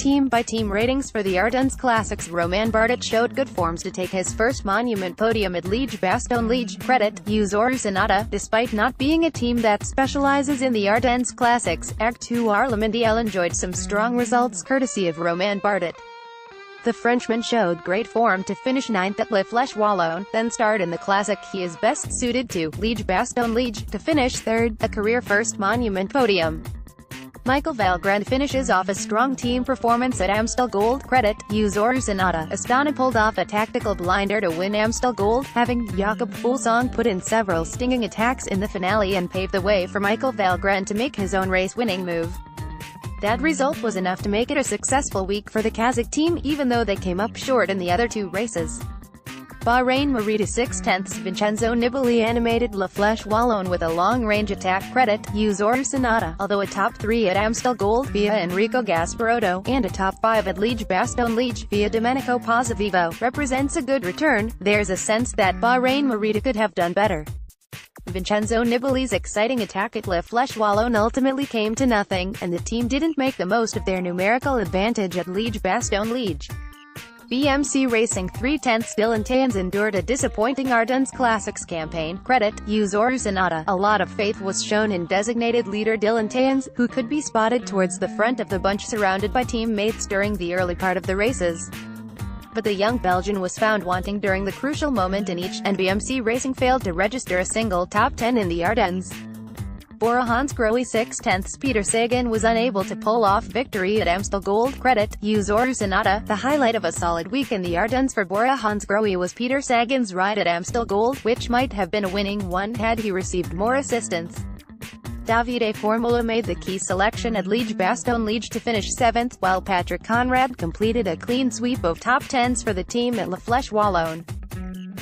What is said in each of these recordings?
team-by-team ratings for the Ardennes Classics. Romain Bardet showed good forms to take his first monument podium at Liège-Bastogne-Liège. Credit, Yuzuru Sunada. Despite not being a team that specializes in the Ardennes Classics, Ag2r La Mondiale enjoyed some strong results courtesy of Romain Bardet. The Frenchman showed great form to finish 9th at La Flèche Wallonne, then starred in the classic he is best suited to, Liège-Bastogne-Liège, to finish 3rd, a career-first monument podium. Michael Valgrand finishes off a strong team performance at Amstel Gold. Credit, Yuzuru Sunada. Astana pulled off a tactical blinder to win Amstel Gold, having Jakob Fuglsang put in several stinging attacks in the finale and paved the way for Michael Valgrand to make his own race-winning move. That result was enough to make it a successful week for the Kazakh team, even though they came up short in the other two races. Bahrain Merida 6/10 Vincenzo Nibali animated La Flèche Wallonne with a long-range attack. Credit, Yuzuru Sunada. Although a top 3 at Amstel Gold via Enrico Gasparotto, and a top 5 at Liège-Bastogne-Liège via Domenico Pozzovivo, represents a good return, there's a sense that Bahrain Merida could have done better. Vincenzo Nibali's exciting attack at La Flèche Wallonne ultimately came to nothing, and the team didn't make the most of their numerical advantage at Liège-Bastogne-Liège. BMC Racing 3/10 Dylan Teuns endured a disappointing Ardennes Classics campaign. Credit, Yuzuru Sunada. A lot of faith was shown in designated leader Dylan Teuns, who could be spotted towards the front of the bunch surrounded by teammates during the early part of the races. But the young Belgian was found wanting during the crucial moment in each, and BMC Racing failed to register a single top 10 in the Ardennes. Bora Hansgrohe 6/10 Peter Sagan was unable to pull off victory at Amstel Gold. Credit, Yuzuru Sunada. The highlight of a solid week in the Ardennes for Bora Hansgrohe was Peter Sagan's ride at Amstel Gold, which might have been a winning one had he received more assistance. Davide Formula made the key selection at Liège-Bastogne-Liège to finish 7th, while Patrick Conrad completed a clean sweep of top 10s for the team at La Flèche Wallonne.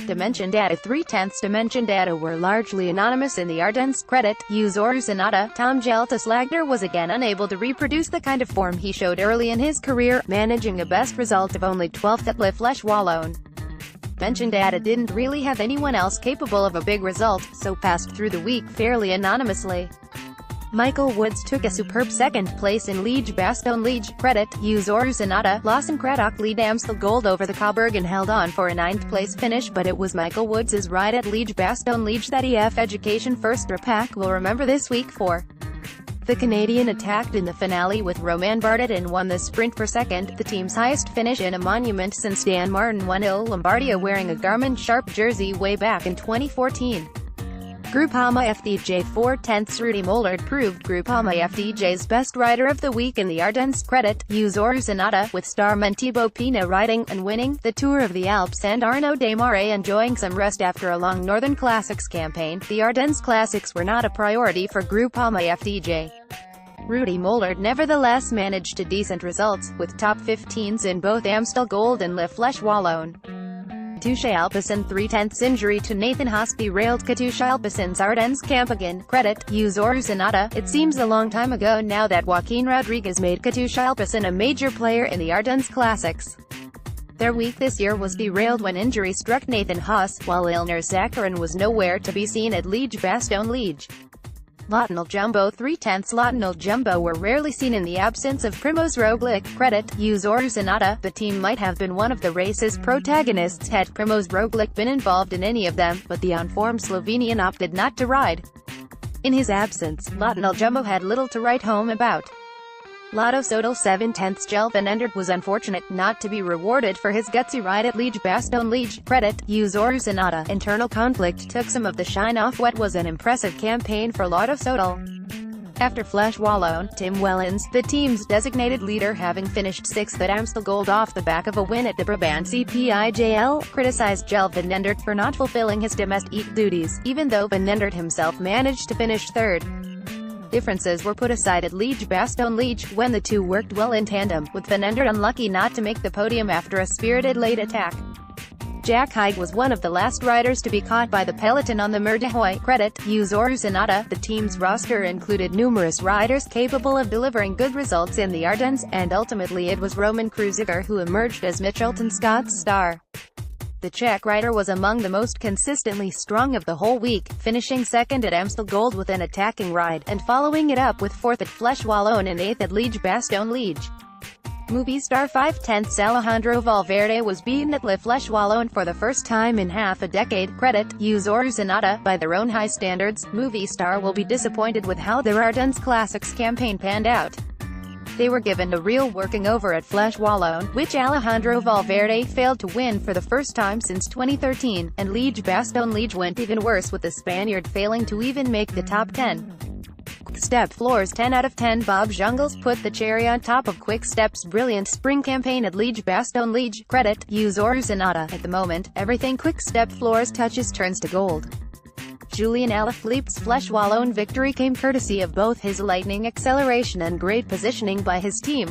Dimension data 3/10 Dimension data were largely anonymous in the Ardennes. Credit, Yuzuru Sunada. Tom Gelteslagner was again unable to reproduce the kind of form he showed early in his career, managing a best result of only 12th at La Flèche Wallonne. Dimension data didn't really have anyone else capable of a big result, so passed through the week fairly anonymously. Michael Woods took a superb 2nd place in Liège-Bastogne-Liège. Credit, Yuzuru Sunada. Lawson Craddock lead Amstel Gold over the Coburg and held on for a 9th place finish, but it was Michael Woods' ride at Liège-Bastogne-Liège that EF Education First Repack will remember this week for. The Canadian attacked in the finale with Romain Bardet and won the sprint for 2nd, the team's highest finish in a monument since Dan Martin won Il Lombardia wearing a Garmin Sharp jersey way back in 2014. Groupama FDJ 4/10 Rudy Mollard proved Groupama FDJ's best rider of the week in the Ardennes. Credit, Yuzuru Sunada. With starman Thibaut Pinot riding and winning the Tour of the Alps and Arnaud Desmarais enjoying some rest after a long Northern Classics campaign, the Ardennes Classics were not a priority for Groupama FDJ. Rudy Mollard nevertheless managed a decent results, with top 15s in both Amstel Gold and La Flèche Wallonne. Katusha Alpecin 3/10 injury to Nathan Haas derailed Katusha Alpecin's Ardennes camp again. Credit, Yuzuru Sunada. It seems a long time ago now that Joaquin Rodriguez made Katusha Alpecin a major player in the Ardennes Classics. Their week this year was derailed when injury struck Nathan Haas, while Ilnur Zakarin was nowhere to be seen at Liège-Bastogne-Liège. Lottinal Jumbo 3/10 Lottinal Jumbo were rarely seen in the absence of Primoz Roglic. Credit, Yuzuru Sunada. The team might have been one of the race's protagonists had Primoz Roglic been involved in any of them, but the on-form Slovenian opted not to ride. In his absence, Lottinal Jumbo had little to write home about. Lotto Sodal 7/10 Gel Van Endert was unfortunate not to be rewarded for his gutsy ride at Liège-Bastogne-Liège. Credit, Yuzuru Sunada. Internal conflict took some of the shine off what was an impressive campaign for Lotto Sodal. After Flèche Wallonne, Tim Wellens, the team's designated leader having finished 6th at Amstel Gold off the back of a win at the Brabantse PIJL, criticized Gel Van Endert for not fulfilling his domestique duties, even though Van Endert himself managed to finish 3rd. Differences were put aside at Liège-Bastogne-Liège, when the two worked well in tandem, with Van Endert unlucky not to make the podium after a spirited late attack. Jack Haig was one of the last riders to be caught by the peloton on the Mer de Huy. Credit, Yuzuru Sunada. The team's roster included numerous riders capable of delivering good results in the Ardennes, and ultimately it was Roman Kreuziger who emerged as Mitchelton Scott's star. The Czech rider was among the most consistently strong of the whole week, finishing 2nd at Amstel Gold with an attacking ride, and following it up with 4th at Flèche Wallonne and 8th at Liège-Bastogne-Liège. Movie star 5/10 Alejandro Valverde was beaten at La Flèche Wallonne for the first time in half a decade. Credit, Yuzuru Sunada. By their own high standards, movie star will be disappointed with how their Ardennes Classics campaign panned out. They were given a real working over at Flèche Wallonne, which Alejandro Valverde failed to win for the first time since 2013, and Liège-Bastogne-Liège went even worse, with the Spaniard failing to even make the top 10. Quick-step floors 10 out of 10. Bob Jungels put the cherry on top of Quick-step's brilliant spring campaign at Liège-Bastogne-Liège. Credit, Yuzuru Sunada. At the moment, everything Quick-step floors touches turns to gold. Julien Alaphilippe's Flèche Wallonne victory came courtesy of both his lightning acceleration and great positioning by his team.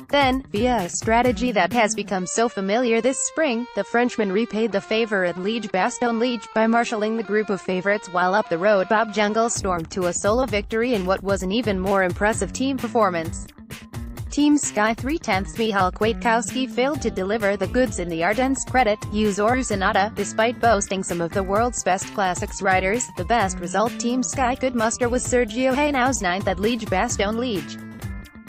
Then, via a strategy that has become so familiar this spring, the Frenchman repaid the favor at Liège-Bastogne-Liège by marshalling the group of favorites, while up the road Bob Jungels stormed to a solo victory in what was an even more impressive team performance. Team Sky 3/10 Michał Kwiatkowski failed to deliver the goods in the Ardennes. Credit, Yuzuru Sunada. Despite boasting some of the world's best classics riders, the best result Team Sky could muster was Sergio Henão's 9th at Liège-Bastogne-Liège.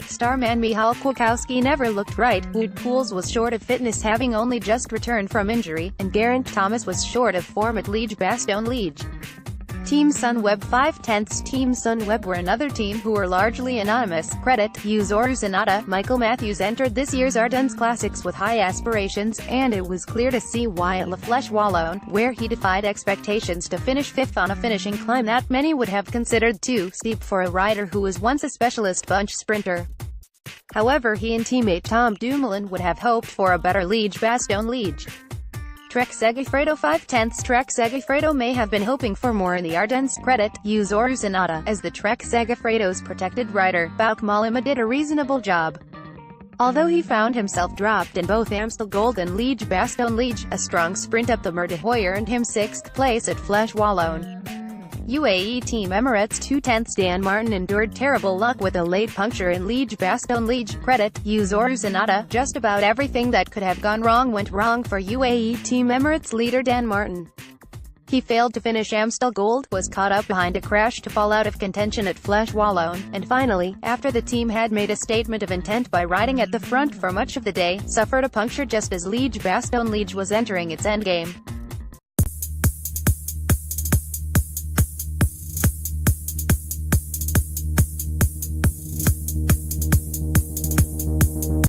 Starman Michał Kwiatkowski never looked right, Wood Pools was short of fitness having only just returned from injury, and Geraint Thomas was short of form at Liège-Bastogne-Liège. Team Sunweb 5/10 Team Sunweb were another team who were largely anonymous. Credit, Yuzuru Sunada. Michael Matthews entered this year's Ardennes Classics with high aspirations, and it was clear to see why at La Flèche Wallonne, where he defied expectations to finish 5th on a finishing climb that many would have considered too steep for a rider who was once a specialist bunch sprinter. However, he and teammate Tom Dumoulin would have hoped for a better Liège-Bastogne-Liège. Trek Segafredo 5/10 Trek Segafredo may have been hoping for more in the Ardennes. Credit, Yuzuru Sunada. As the Trek Segafredo's protected rider, Bauke Mollema did a reasonable job. Although he found himself dropped in both Amstel Gold and Liège-Bastogne-Liège, a strong sprint up the Mer de Hoyer earned him 6th place at Flèche Wallonne. UAE Team Emirates 2/10 Dan Martin endured terrible luck with a late puncture in Liège-Bastogne-Liège. Credit, Yuzuru Sunada. Just about everything that could have gone wrong went wrong for UAE Team Emirates leader Dan Martin. He failed to finish Amstel Gold, was caught up behind a crash to fall out of contention at Flèche Wallonne, and finally, after the team had made a statement of intent by riding at the front for much of the day, suffered a puncture just as Liège-Bastogne-Liège was entering its endgame.